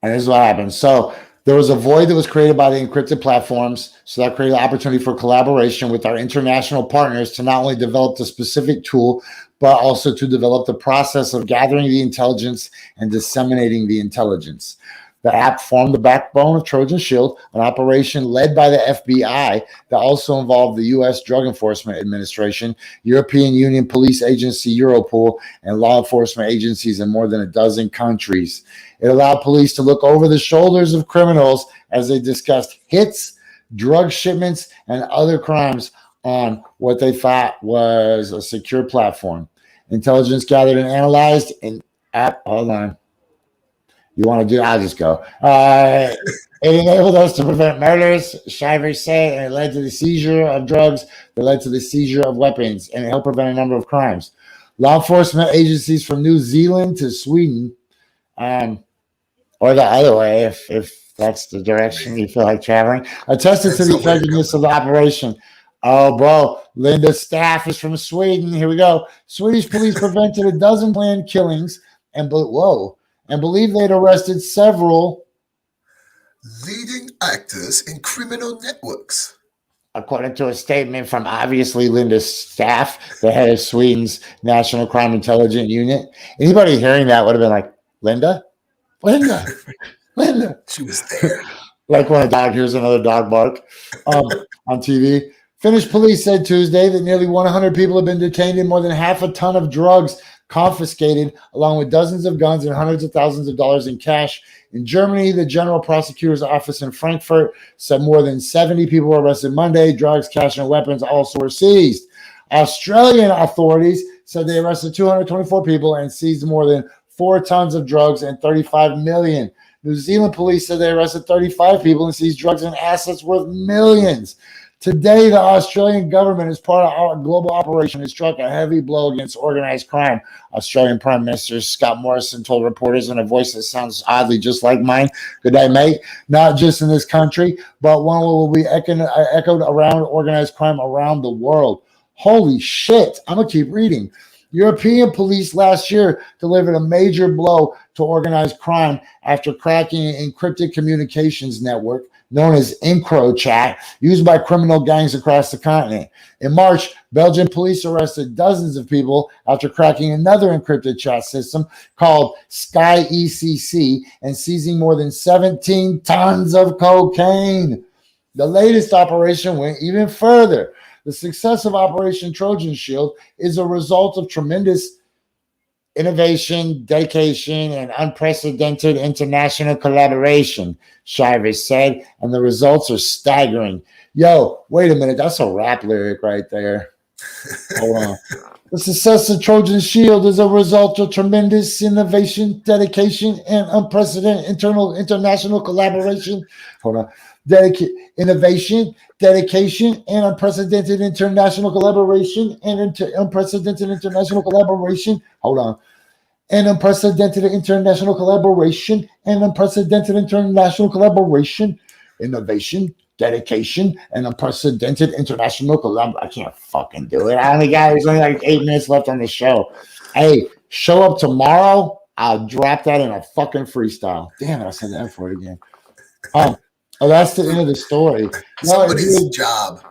And this is what happened. So there was a void that was created by the encrypted platforms. So that created an opportunity for collaboration with our international partners to not only develop the specific tool, but also to develop the process of gathering the intelligence and disseminating the intelligence. The app formed the backbone of Trojan Shield, an operation led by the FBI that also involved the U.S. Drug Enforcement Administration, European Union Police Agency Europol, and law enforcement agencies in more than a dozen countries. It allowed police to look over the shoulders of criminals as they discussed hits, drug shipments, and other crimes on what they thought was a secure platform. Intelligence gathered and analyzed in app. Hold on. You want to do? I'll just go. It enabled us to prevent murders, Shivers say, and it led to the seizure of drugs that led to the seizure of weapons, and it helped prevent a number of crimes. Law enforcement agencies from New Zealand to Sweden, or the other way, if that's the direction you feel like traveling, attested to the effectiveness of the operation. Oh, bro, Linda's staff is from Sweden. Here we go. Swedish police prevented a dozen planned killings and believe they'd arrested several leading actors in criminal networks. According to a statement from obviously Linda's staff, the head of Sweden's National Crime Intelligence Unit. Anybody hearing that would have been like, Linda? She was there. Like when a dog hears another dog bark on TV. Finnish police said Tuesday that nearly 100 people have been detained and more than half a ton of drugs confiscated, along with dozens of guns and hundreds of thousands of dollars in cash. In Germany, the General Prosecutor's Office in Frankfurt said more than 70 people were arrested Monday. Drugs, cash, and weapons also were seized. Australian authorities said they arrested 224 people and seized more than 4 tons of drugs and 35 million. New Zealand police said they arrested 35 people and seized drugs and assets worth millions. Today, the Australian government, as part of our global operation, has struck a heavy blow against organized crime. Australian Prime Minister Scott Morrison told reporters in a voice that sounds oddly just like mine, "Good day, mate. Not just in this country, but one will be echoed around organized crime around the world." Holy shit. I'm going to keep reading. European police last year delivered a major blow to organized crime after cracking an encrypted communications network known as EncroChat, used by criminal gangs across the continent. In March, Belgian police arrested dozens of people after cracking another encrypted chat system called Sky ECC and seizing more than 17 tons of cocaine. The latest operation went even further. The success of Operation Trojan Shield is a result of tremendous innovation, dedication, and unprecedented international collaboration, Shivers said, and the results are staggering. Yo, wait a minute. That's a rap lyric right there. Hold on. The success of Trojan Shield is a result of tremendous innovation, dedication, and unprecedented international collaboration. Hold on. Innovation, dedication, and unprecedented international collaboration, and unprecedented international collaboration. Hold on. And unprecedented international collaboration, and unprecedented international collaboration, innovation, dedication, and unprecedented international collaboration. I can't fucking do it. There's only like 8 minutes left on the show. Hey, show up tomorrow. I'll drop that in a fucking freestyle. Damn it, I said that for it again. Oh, that's the end of the story. Somebody's job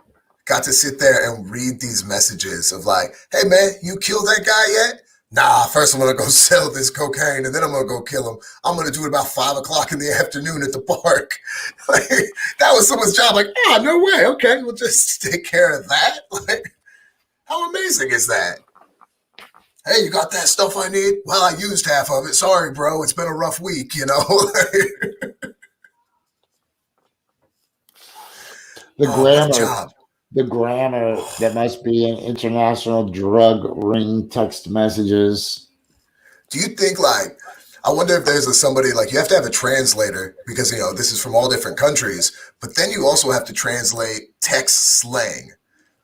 got to sit there and read these messages of like, hey man, you killed that guy yet? Nah, first I'm gonna go sell this cocaine and then I'm gonna go kill him. I'm gonna do it about 5 o'clock in the afternoon at the park. Like, that was someone's job. Like, no way. Okay, we'll just take care of that. Like, how amazing is that? Hey, you got that stuff I need? Well, I used half of it. Sorry, bro. It's been a rough week, you know? The grammar that must be in international drug ring text messages. Do you think, like, I wonder if there's somebody, like, you have to have a translator because, you know, this is from all different countries, but then you also have to translate text slang.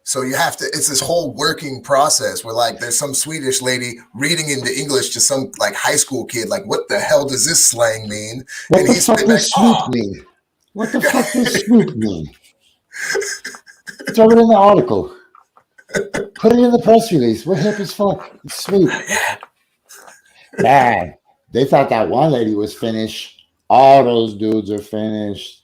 So you have to, it's this whole working process where, like, there's some Swedish lady reading into English to some, like, high school kid, like, what the hell does this slang mean? What the fuck does swoop mean? What the fuck does swoop mean? Throw it in the article. Put it in the press release. We're hip as fuck. It's sweet. Man, they thought that one lady was Finnish. All those dudes are Finnish.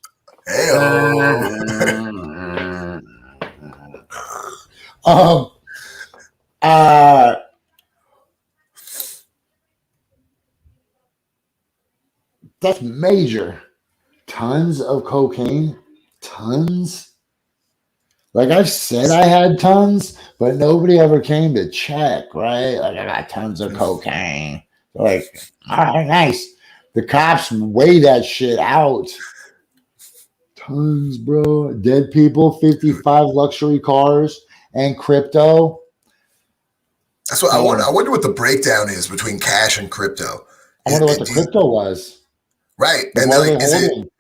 That's major. Tons of cocaine. Tons. Like I've said I had tons, but nobody ever came to check, right? Like I got tons of cocaine. Like, all right, nice. The cops weigh that shit out. Tons, bro. Dead people, 55 luxury cars, and crypto. That's what I wonder. I wonder what the breakdown is between cash and crypto. I wonder what the crypto was. Right. And then, like, is it,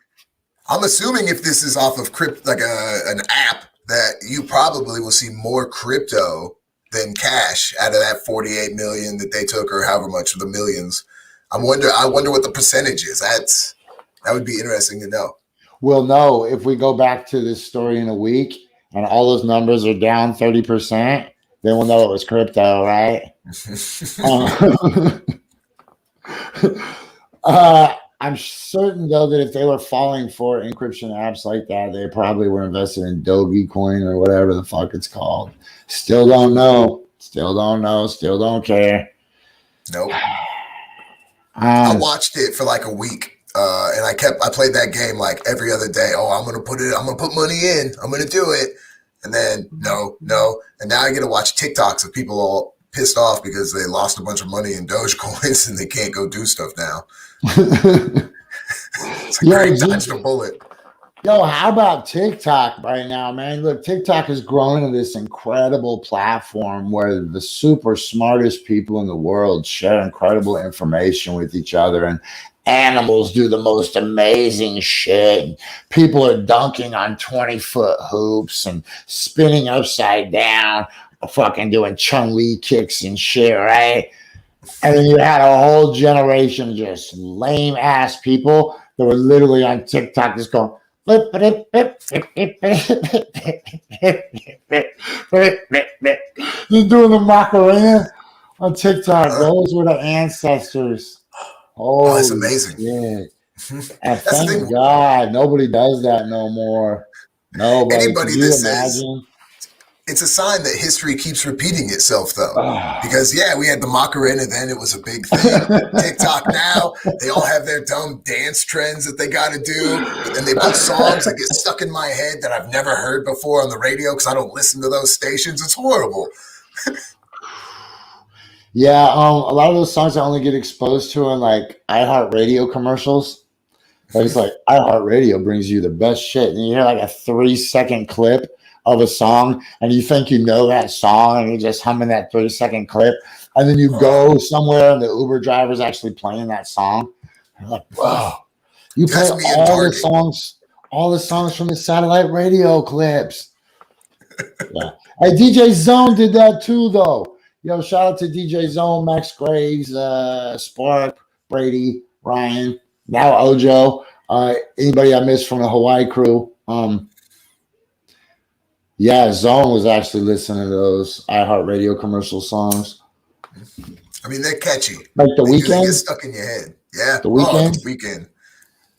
I'm assuming if this is off of like an app, that you probably will see more crypto than cash out of that 48 million that they took, or however much of the millions. I wonder what the percentage is. That would be interesting to know. We'll know if we go back to this story in a week and all those numbers are down 30%, then we'll know it was crypto, right? I'm certain, though, that if they were falling for encryption apps like that, they probably were invested in Dogecoin or whatever the fuck it's called. Still don't know. Still don't know. Still don't care. Nope. I watched it for like a week. and I played that game like every other day. Oh, I'm gonna put money in. I'm gonna do it. And then no. And now I get to watch TikToks of people all pissed off because they lost a bunch of money in Dogecoins and they can't go do stuff now. It's a great dodged a bullet. Yo, how about TikTok right now, man? Look, TikTok has grown into this incredible platform where the super smartest people in the world share incredible information with each other, and animals do the most amazing shit. People are dunking on 20-foot hoops and spinning upside down, fucking doing Chun-Li kicks and shit, right? And then you had a whole generation of just lame ass people that were literally on TikTok just going, just doing the Macarena on TikTok. Those were the ancestors. Oh, that's amazing. Yeah. And thank God nobody does that no more. Nobody. Anybody that says it's a sign that history keeps repeating itself, though. Because, we had the Macarena then. It was a big thing. TikTok now, they all have their dumb dance trends that they got to do. But then they put songs that get stuck in my head that I've never heard before on the radio because I don't listen to those stations. It's horrible. A lot of those songs I only get exposed to in like iHeartRadio commercials. It's like iHeartRadio brings you the best shit. And you hear like a 3-second clip of a song and you think you know that song and you're just humming that 3-second clip, and then you go somewhere and the Uber driver's actually playing that song. You're like, wow, you play all the songs from the satellite radio clips. Yeah. Hey, DJ Zone did that too, though. Yo, shout out to DJ Zone, Max Graves, Spark, Brady, Ryan, now Ojo, anybody I missed from the Hawaii crew. Zone was actually listening to those iHeartRadio commercial songs. I mean, they're catchy. Like The Weeknd? They get stuck in your head. Yeah. The Weeknd? The Weeknd.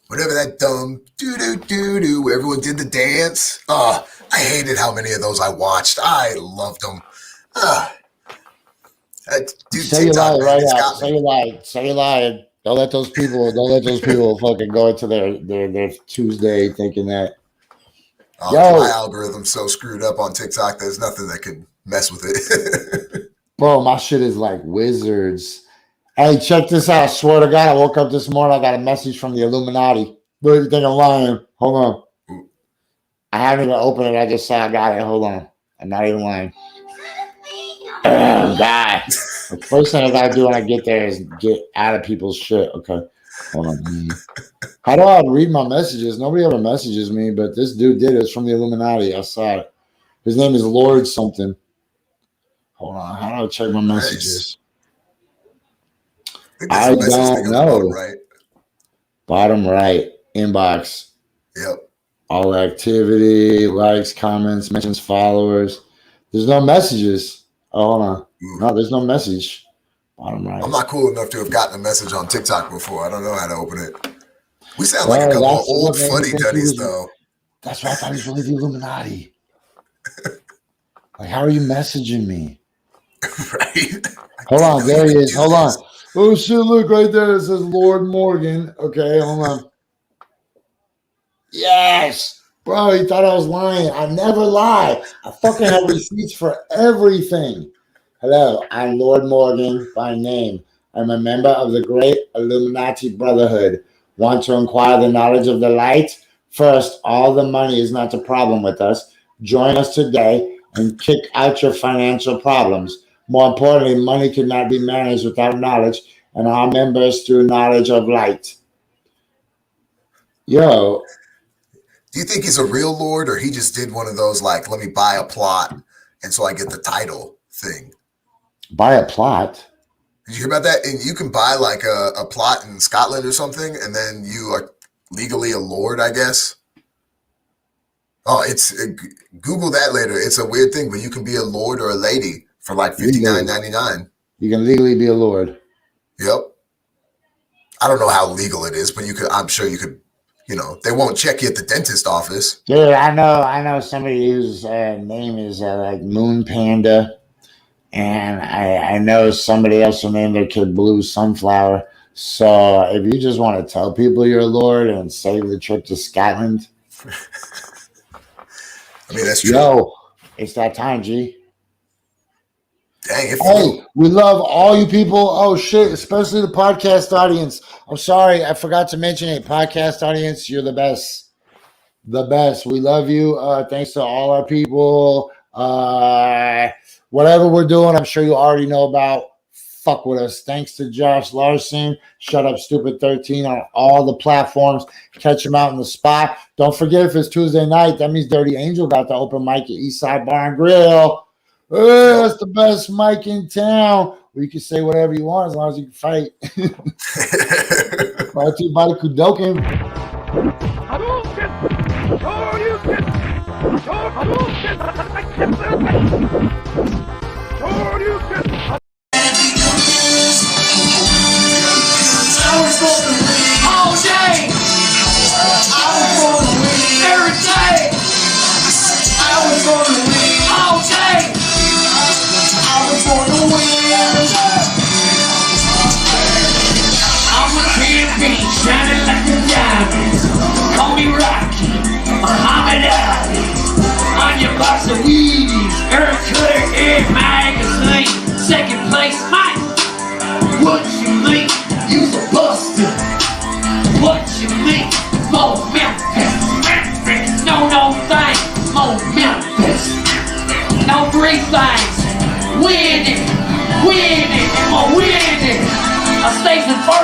Whatever that dumb do-do-do-do where everyone did the dance. Oh, I hated how many of those I watched. I loved them. Dude, say TikTok, you lied right out. Say you lied. Don't let those people fucking go into their Tuesday thinking that. My algorithm's so screwed up on TikTok, there's nothing that could mess with it. Bro, my shit is like wizards. Hey, check this out. I swear to God, I woke up this morning, I got a message from the Illuminati. What do you think I'm lying? Hold on. I haven't even opened it. I just said I got it. Hold on. I'm not even lying. God. The first thing I gotta do when I get there is get out of people's shit. Okay. Hold on. How do I read my messages? Nobody ever messages me, but this dude did. It's from the Illuminati. I saw it. His name is Lord something. Hold on. How do I check my messages? I don't know. Bottom right. Inbox. Yep. All activity, likes, comments, mentions, followers. There's no messages. Oh, hold on. No, there's no message. Bottom right. I'm not cool enough to have gotten a message on TikTok before. I don't know how to open it. We sound like a couple of old fuddy-duddies, though. That's why I thought he was really the Illuminati. Like, how are you messaging me? Right? Hold on, there he is. Hold on. Oh, shit, look right there. It says Lord Morgan. Okay, hold on. Yes! Bro, he thought I was lying. I never lie. I fucking have receipts for everything. Hello, I'm Lord Morgan by name. I'm a member of the Great Illuminati Brotherhood. Want to acquire the knowledge of the light? First, all the money is not a problem with us. Join us today and kick out your financial problems. More importantly, money cannot be managed without knowledge, and our members through knowledge of light. Yo. Do you think he's a real lord, or he just did one of those, like, let me buy a plot, and so I get the title thing? Buy a plot? Did you hear about that? And you can buy, like, a plot in Scotland or something, and then you are legally a lord, I guess. Oh, Google that later. It's a weird thing, but you can be a lord or a lady for like $59.99. You can legally be a lord. Yep. I don't know how legal it is, but you could. I'm sure you could. You know, they won't check you at the dentist office. Dude, I know somebody whose name is like Moon Panda, and I know somebody else who named their kid Blue Sunflower. So if you just want to tell people you're Lord and save the trip to Scotland, I mean, that's true. yo, it's that time, G. Dang, it Hey, we love all you people. Oh shit, especially the podcast audience. I'm sorry, I forgot to mention it. Podcast audience, you're the best. The best. We love you. Thanks to all our people. Whatever we're doing, I'm sure you already know about. Fuck with us. Thanks to Josh Larsen. Shut Up Stupid 13 on all the platforms. Catch him out in the spot. Don't forget, if it's Tuesday night, that means Dirty Angel got the open mic at Eastside Bar and Grill. Hey, that's the best mic in town. Where you can say whatever you want as long as you can fight. Brought to you by the Kudokin. All day, I was gonna win. Every day, I was gonna win. All day, I was gonna win. I'm a champion, shining like a diamond. Call me Rocky, Muhammad Ali. On your box of Wheaties, Eric Cutter, Eric Magazine. Second place, Mike. What you think? You's a buster. What you think? More Memphis. No thing. More Memphis. No three things. Winning, and more winning. I stays in first.